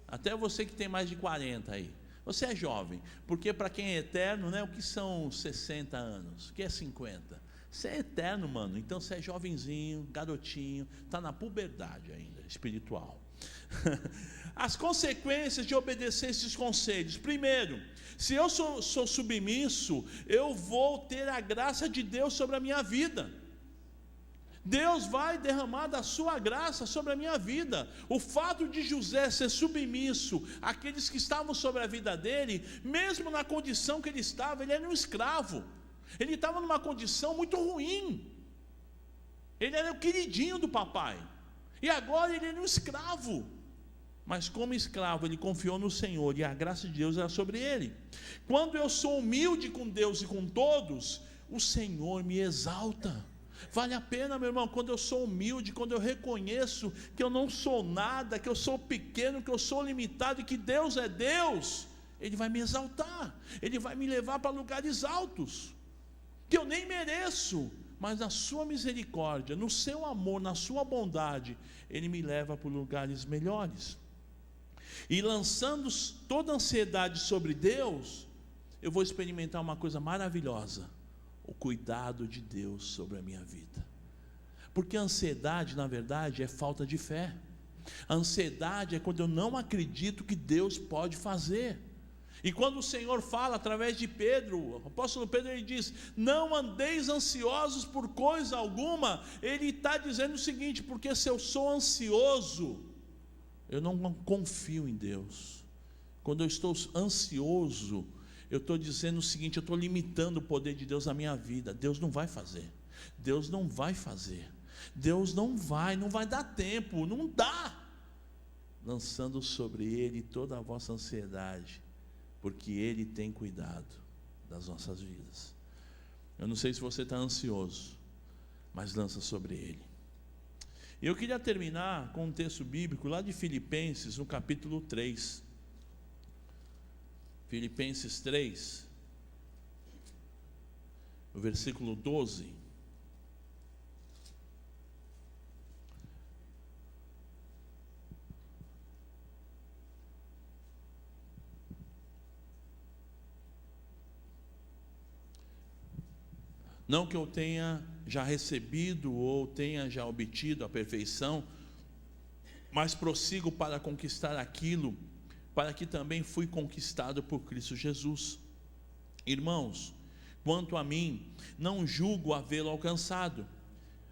Até você que tem mais de 40 aí, você é jovem, porque para quem é eterno, né, o que são 60 anos? O que é 50? Você é eterno, mano. Então você é jovenzinho, garotinho, está na puberdade ainda, espiritual. As consequências de obedecer esses conselhos: primeiro, se eu sou submisso, eu vou ter a graça de Deus sobre a minha vida. Deus vai derramar da sua graça sobre a minha vida. O fato de José ser submisso àqueles que estavam sobre a vida dele, mesmo na condição que ele estava, ele era um escravo, ele estava numa condição muito ruim, ele era o queridinho do papai, e agora ele era um escravo, mas como escravo ele confiou no Senhor, e a graça de Deus era sobre ele. Quando eu sou humilde com Deus e com todos, o Senhor me exalta. Vale a pena, meu irmão, quando eu sou humilde, quando eu reconheço que eu não sou nada, que eu sou pequeno, que eu sou limitado, e que Deus é Deus, Ele vai me exaltar, Ele vai me levar para lugares altos, que eu nem mereço, mas na sua misericórdia, no seu amor, na sua bondade, Ele me leva para lugares melhores. E lançando toda a ansiedade sobre Deus, eu vou experimentar uma coisa maravilhosa: o cuidado de Deus sobre a minha vida. Porque a ansiedade, na verdade, é falta de fé. A ansiedade é quando eu não acredito que Deus pode fazer. E quando o Senhor fala através de Pedro, o apóstolo Pedro, ele diz: não andeis ansiosos por coisa alguma. Ele está dizendo o seguinte: porque se eu sou ansioso, eu não confio em Deus. Quando eu estou ansioso, eu estou dizendo o seguinte: eu estou limitando o poder de Deus na minha vida. Deus não vai fazer, Deus não vai fazer, Deus não vai dar tempo, não dá. Lançando sobre Ele toda a vossa ansiedade, porque Ele tem cuidado das nossas vidas. Eu não sei se você está ansioso, mas lança sobre Ele. E eu queria terminar com um texto bíblico lá de Filipenses, no capítulo 3. Filipenses 3, o versículo 12. Não que eu tenha já recebido ou tenha já obtido a perfeição, mas prossigo para conquistar aquilo para que também fui conquistado por Cristo Jesus. Irmãos, quanto a mim, não julgo havê-lo alcançado,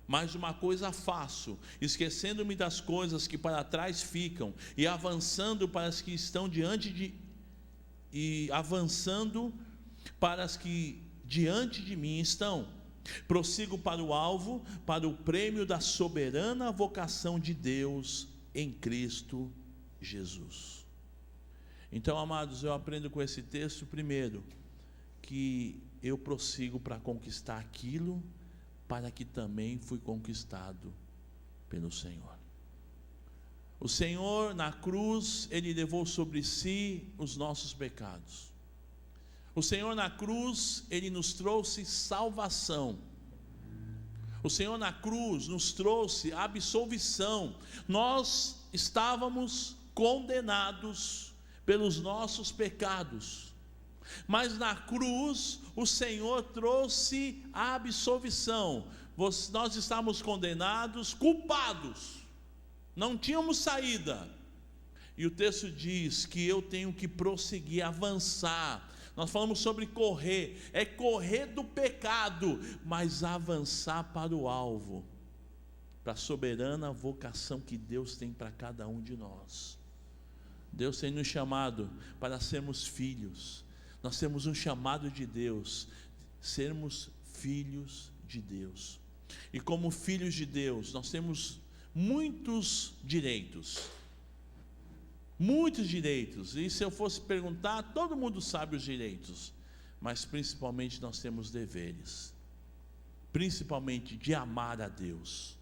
mas uma coisa faço, esquecendo-me das coisas que para trás ficam, e avançando para as que estão avançando para as que diante de mim estão. Prossigo para o alvo, para o prêmio da soberana vocação de Deus em Cristo Jesus. Então, amados, eu aprendo com esse texto, primeiro, que eu prossigo para conquistar aquilo para que também fui conquistado pelo Senhor. O Senhor na cruz, Ele levou sobre si os nossos pecados. O Senhor na cruz, Ele nos trouxe salvação. O Senhor na cruz nos trouxe absolvição. Nós estávamos condenados pelos nossos pecados, mas na cruz o Senhor trouxe a absolvição. Nós estávamos condenados, culpados, não tínhamos saída, e o texto diz que eu tenho que prosseguir, avançar. Nós falamos sobre correr, é correr do pecado, mas avançar para o alvo, para a soberana vocação que Deus tem para cada um de nós. Deus tem nos chamado para sermos filhos. Nós temos um chamado de Deus, sermos filhos de Deus. E como filhos de Deus, nós temos muitos direitos. Muitos direitos. E se eu fosse perguntar, todo mundo sabe os direitos. Mas principalmente nós temos deveres. Principalmente de amar a Deus,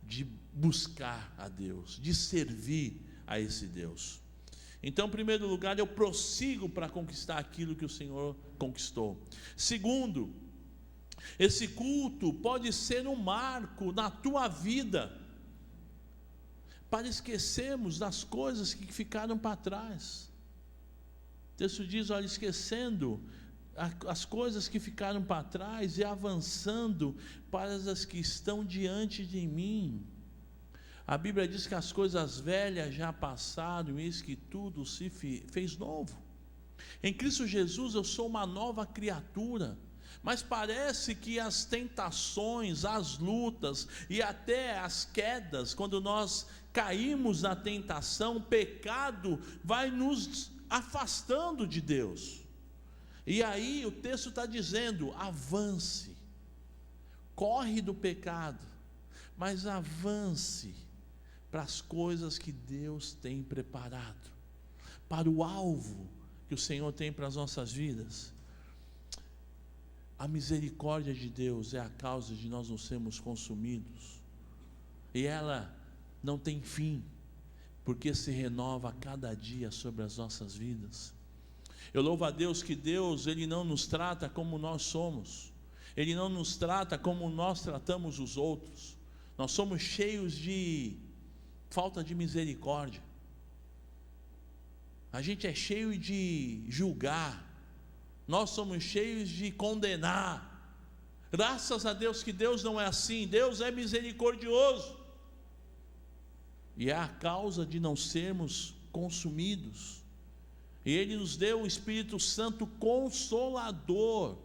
de buscar a Deus, de servir a esse Deus. Então, em primeiro lugar, eu prossigo para conquistar aquilo que o Senhor conquistou. Segundo, esse culto pode ser um marco na tua vida, para esquecermos das coisas que ficaram para trás. O texto diz, olha, esquecendo as coisas que ficaram para trás e avançando para as que estão diante de mim. A Bíblia diz que as coisas velhas já passaram, e eis que tudo se fez novo. Em Cristo Jesus eu sou uma nova criatura. Mas parece que as tentações, as lutas e até as quedas, quando nós caímos na tentação, o pecado vai nos afastando de Deus. E aí o texto está dizendo, avance, corre do pecado, mas avance para as coisas que Deus tem preparado, para o alvo que o Senhor tem para as nossas vidas. A misericórdia de Deus é a causa de nós não sermos consumidos, e ela não tem fim, porque se renova a cada dia sobre as nossas vidas. Eu louvo a Deus que Deus, Ele não nos trata como nós somos, Ele não nos trata como nós tratamos os outros. Nós somos cheios de falta de misericórdia, a gente é cheio de julgar, nós somos cheios de condenar. Graças a Deus que Deus não é assim, Deus é misericordioso, e é a causa de não sermos consumidos. E Ele nos deu o Espírito Santo Consolador,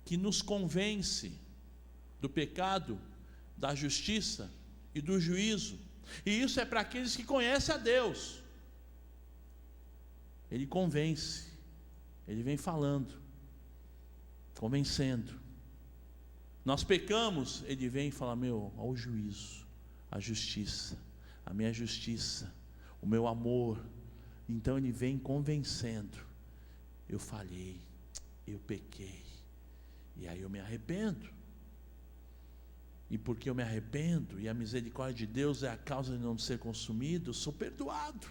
que nos convence do pecado, da justiça e do juízo. E isso é para aqueles que conhecem a Deus. Ele convence, Ele vem falando, convencendo. Nós pecamos, Ele vem e fala, olha o juízo, a justiça, a minha justiça, o meu amor. Então Ele vem convencendo, eu falhei, eu pequei, e aí eu me arrependo. E porque eu me arrependo, e a misericórdia de Deus é a causa de não ser consumido, eu sou perdoado.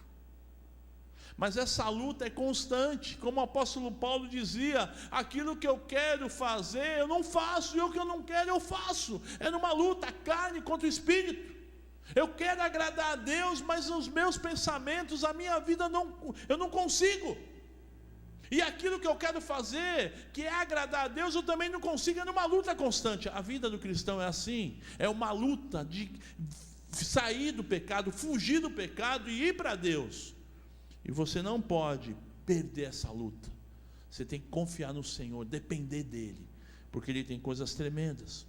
Mas essa luta é constante, como o apóstolo Paulo dizia, aquilo que eu quero fazer, eu não faço, e o que eu não quero, eu faço. É numa luta, a carne contra o espírito. Eu quero agradar a Deus, mas os meus pensamentos, a minha vida, eu não consigo. E aquilo que eu quero fazer, que é agradar a Deus, eu também não consigo, é numa luta constante. A vida do cristão é assim, é uma luta de sair do pecado, fugir do pecado e ir para Deus. E você não pode perder essa luta. Você tem que confiar no Senhor, depender dEle, porque Ele tem coisas tremendas.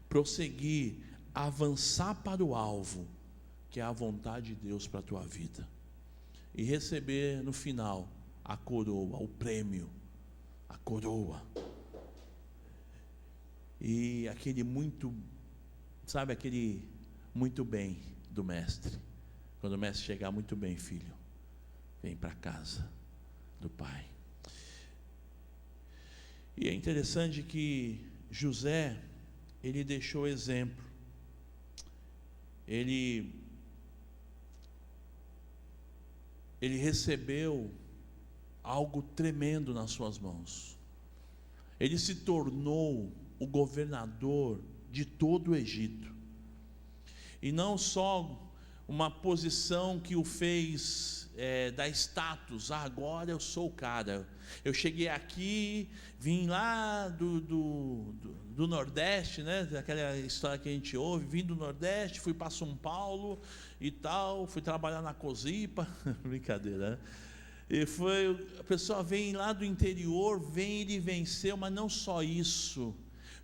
Prosseguir, avançar para o alvo, que é a vontade de Deus para a tua vida, e receber no final a coroa, o prêmio, a coroa, e aquele muito bem do mestre. Quando o mestre chegar, muito bem, filho, vem para casa do pai. E é interessante que José, ele deixou exemplo ele recebeu algo tremendo nas suas mãos. Ele se tornou o governador de todo o Egito. E não só uma posição que o fez dar status, agora eu sou o cara, eu cheguei aqui, vim lá do Nordeste, né? Aquela história que a gente ouve, vim do Nordeste, fui para São Paulo e tal, fui trabalhar na Cosipa, brincadeira, né? A pessoa vem lá do interior, ele venceu, mas não só isso,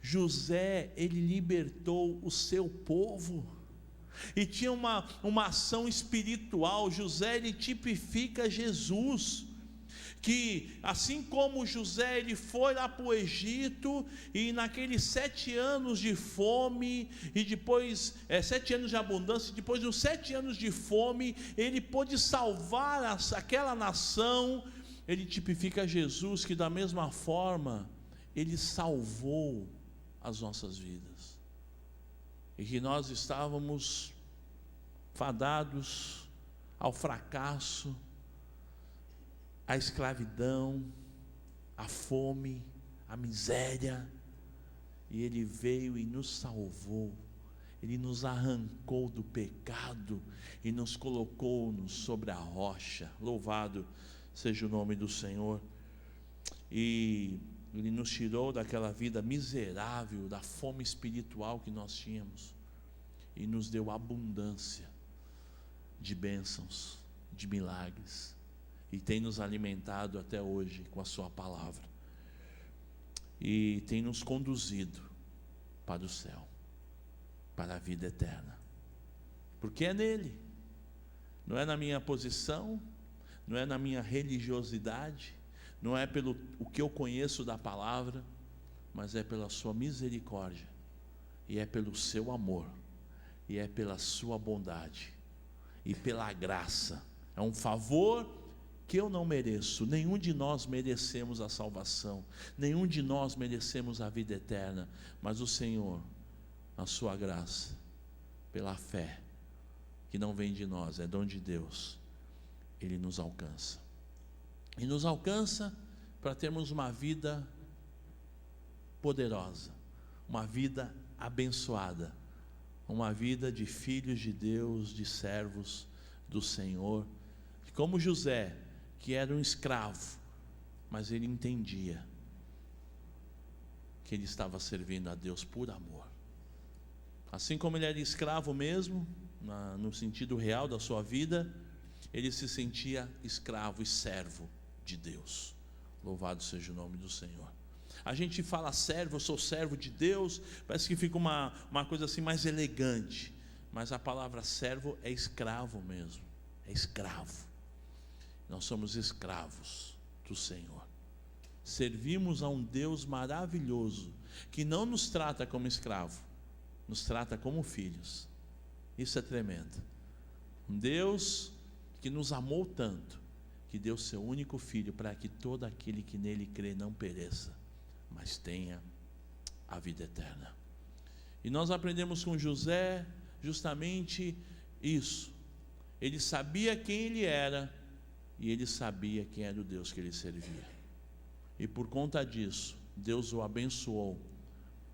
José, ele libertou o seu povo, e tinha uma ação espiritual. José, ele tipifica Jesus, que assim como José, ele foi lá para o Egito, e naqueles 7 anos de fome, e depois 7 anos de abundância, depois dos 7 anos de fome, ele pôde salvar aquela nação. Ele tipifica Jesus, que da mesma forma, ele salvou as nossas vidas, e que nós estávamos fadados ao fracasso, à escravidão, à fome, à miséria, e ele veio e nos salvou. Ele nos arrancou do pecado e nos colocou sobre a rocha. Louvado seja o nome do Senhor. E Ele nos tirou daquela vida miserável, da fome espiritual que nós tínhamos, e nos deu abundância de bênçãos, de milagres, e tem nos alimentado até hoje com a sua palavra, e tem nos conduzido para o céu, para a vida eterna, porque é nele, não é na minha posição, não é na minha religiosidade, não é pelo o que eu conheço da palavra, mas é pela sua misericórdia, e é pelo seu amor, e é pela sua bondade, e pela graça. É um favor que eu não mereço. Nenhum de nós merecemos a salvação, nenhum de nós merecemos a vida eterna, mas o Senhor, a sua graça, pela fé, que não vem de nós, é dom de Deus, Ele nos alcança, e nos alcança para termos uma vida poderosa, uma vida abençoada, uma vida de filhos de Deus, de servos do Senhor, como José, que era um escravo, mas ele entendia que ele estava servindo a Deus por amor, assim como ele era escravo mesmo, no sentido real da sua vida, ele se sentia escravo e servo de Deus. Louvado seja o nome do Senhor. A gente fala servo, eu sou servo de Deus, parece que fica uma coisa assim mais elegante, mas a palavra servo é escravo mesmo, é escravo. Nós somos escravos do Senhor, servimos a um Deus maravilhoso, que não nos trata como escravo, nos trata como filhos. Isso é tremendo. Um Deus que nos amou tanto, que deu seu único filho, para que todo aquele que nele crê não pereça, mas tenha a vida eterna. E nós aprendemos com José justamente isso. Ele sabia quem ele era, e ele sabia quem era o Deus que ele servia, e por conta disso Deus o abençoou,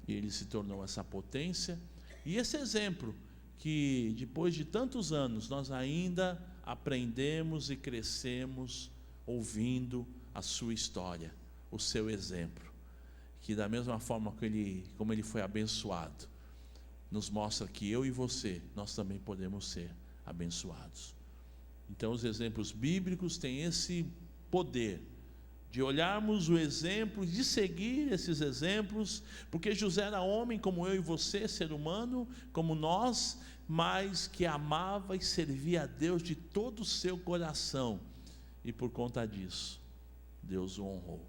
e ele se tornou essa potência, e esse exemplo que depois de tantos anos nós ainda aprendemos e crescemos ouvindo a sua história, o seu exemplo, que da mesma forma como ele foi abençoado, nos mostra que eu e você, nós também podemos ser abençoados. Então os exemplos bíblicos têm esse poder de olharmos o exemplo, de seguir esses exemplos, porque José era homem como eu e você, ser humano como nós, mas que amava e servia a Deus de todo o seu coração, e por conta disso Deus o honrou,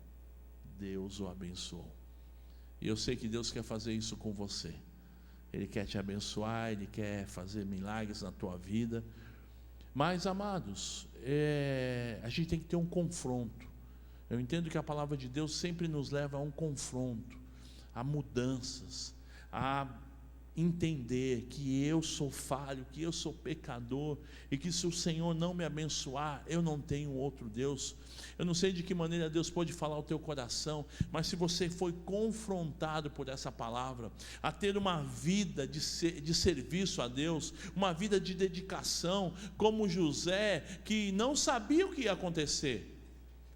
Deus o abençoou. E eu sei que Deus quer fazer isso com você. Ele quer te abençoar, Ele quer fazer milagres na tua vida. Mas, amados, a gente tem que ter um confronto. Eu entendo que a palavra de Deus sempre nos leva a um confronto, a mudanças, a entender que eu sou falho, que eu sou pecador, e que se o Senhor não me abençoar, eu não tenho outro Deus. Eu não sei de que maneira Deus pode falar ao teu coração, mas se você foi confrontado por essa palavra, a ter uma vida de serviço a Deus, uma vida de dedicação, como José, que não sabia o que ia acontecer,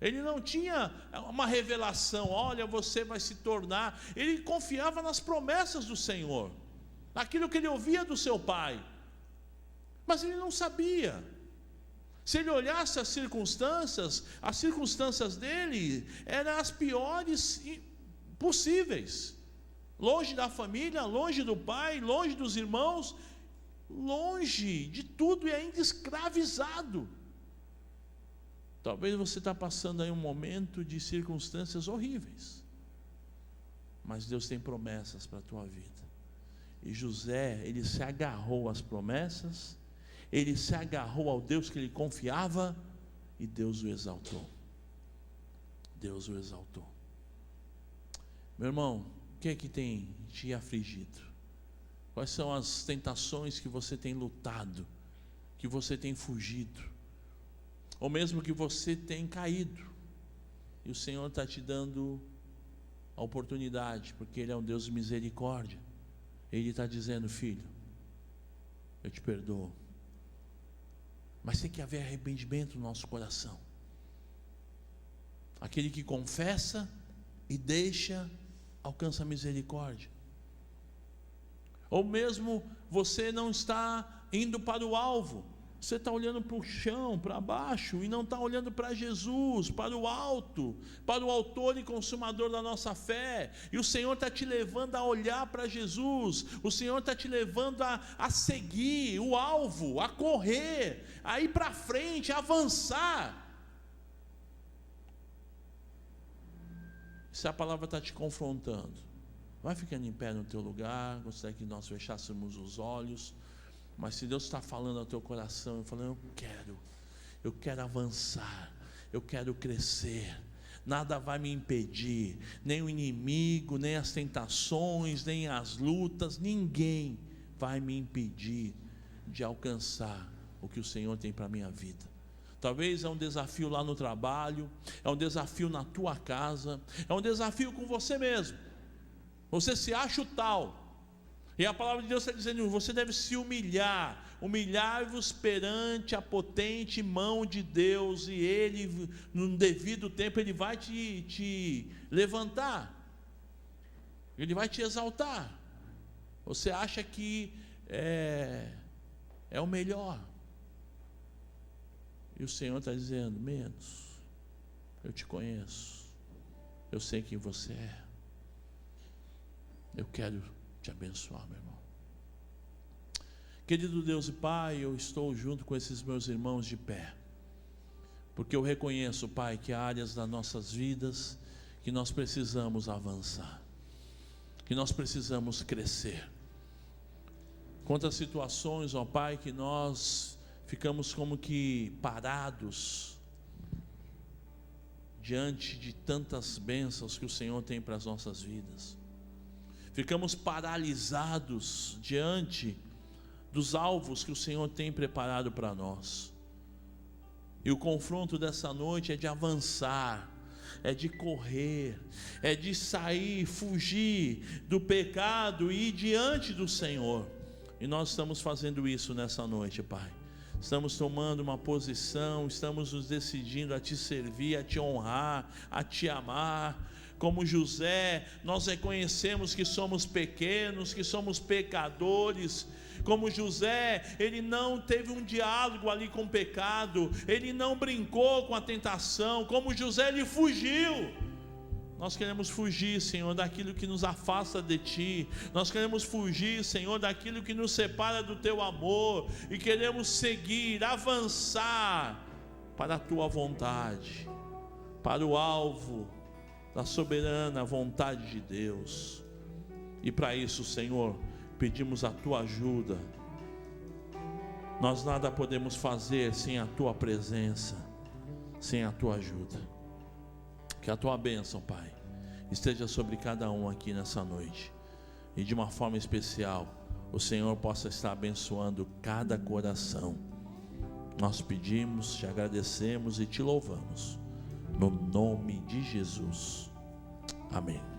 ele não tinha uma revelação, olha, você vai se tornar, ele confiava nas promessas do Senhor, naquilo que ele ouvia do seu pai, mas ele não sabia. Se ele olhasse as circunstâncias dele eram as piores possíveis, longe da família, longe do pai, longe dos irmãos, longe de tudo e ainda escravizado. Talvez você está passando aí um momento de circunstâncias horríveis, mas Deus tem promessas para a tua vida. E José, ele se agarrou às promessas, ele se agarrou ao Deus que ele confiava, e Deus o exaltou. Deus o exaltou. Meu irmão, o que é que tem te afligido? Quais são as tentações que você tem lutado, que você tem fugido, ou mesmo que você tem caído, e o Senhor está te dando a oportunidade, porque Ele é um Deus de misericórdia. Ele está dizendo: filho, eu te perdoo, mas tem que haver arrependimento no nosso coração. Aquele que confessa e deixa, alcança a misericórdia. Ou mesmo você não está indo para o alvo, você está olhando para o chão, para baixo, e não está olhando para Jesus, para o alto, para o autor e consumador da nossa fé. E o Senhor está te levando a olhar para Jesus, o Senhor está te levando a seguir o alvo, a correr, a ir para frente, a avançar. Se a palavra está te confrontando, vai ficando em pé no teu lugar. Gostaria que nós fechássemos os olhos. Mas se Deus está falando ao teu coração, eu falo: eu quero avançar, eu quero crescer, nada vai me impedir, nem o inimigo, nem as tentações, nem as lutas, ninguém vai me impedir de alcançar o que o Senhor tem para a minha vida. Talvez é um desafio lá no trabalho, é um desafio na tua casa, é um desafio com você mesmo, você se acha o tal. E a palavra de Deus está dizendo: você deve se humilhar-vos perante a potente mão de Deus, e Ele, no devido tempo, Ele vai te levantar, Ele vai te exaltar. Você acha que é o melhor, e o Senhor está dizendo: menos, eu te conheço, eu sei quem você é, eu quero te abençoar, meu irmão. Querido Deus e Pai, eu estou junto com esses meus irmãos de pé, porque eu reconheço, Pai, que há áreas das nossas vidas que nós precisamos avançar, que nós precisamos crescer. Quantas situações, ó Pai, que nós ficamos como que parados diante de tantas bênçãos que o Senhor tem para as nossas vidas. Ficamos paralisados diante dos alvos que o Senhor tem preparado para nós. E o confronto dessa noite é de avançar, é de correr, é de sair, fugir do pecado e ir diante do Senhor. E nós estamos fazendo isso nessa noite, Pai. Estamos tomando uma posição, estamos nos decidindo a Te servir, a Te honrar, a Te amar. Como José, nós reconhecemos que somos pequenos, que somos pecadores. Como José, ele não teve um diálogo ali com o pecado, ele não brincou com a tentação. Como José, ele fugiu. Nós queremos fugir, Senhor, daquilo que nos afasta de Ti. Nós queremos fugir, Senhor, daquilo que nos separa do Teu amor, e queremos seguir, avançar para a Tua vontade, para o alvo da soberana vontade de Deus. E para isso, Senhor, pedimos a Tua ajuda. Nós nada podemos fazer sem a Tua presença, sem a Tua ajuda. Que a Tua bênção, Pai, esteja sobre cada um aqui nessa noite, e de uma forma especial o Senhor possa estar abençoando cada coração. Nós pedimos, te agradecemos e te louvamos, no nome de Jesus. Amém.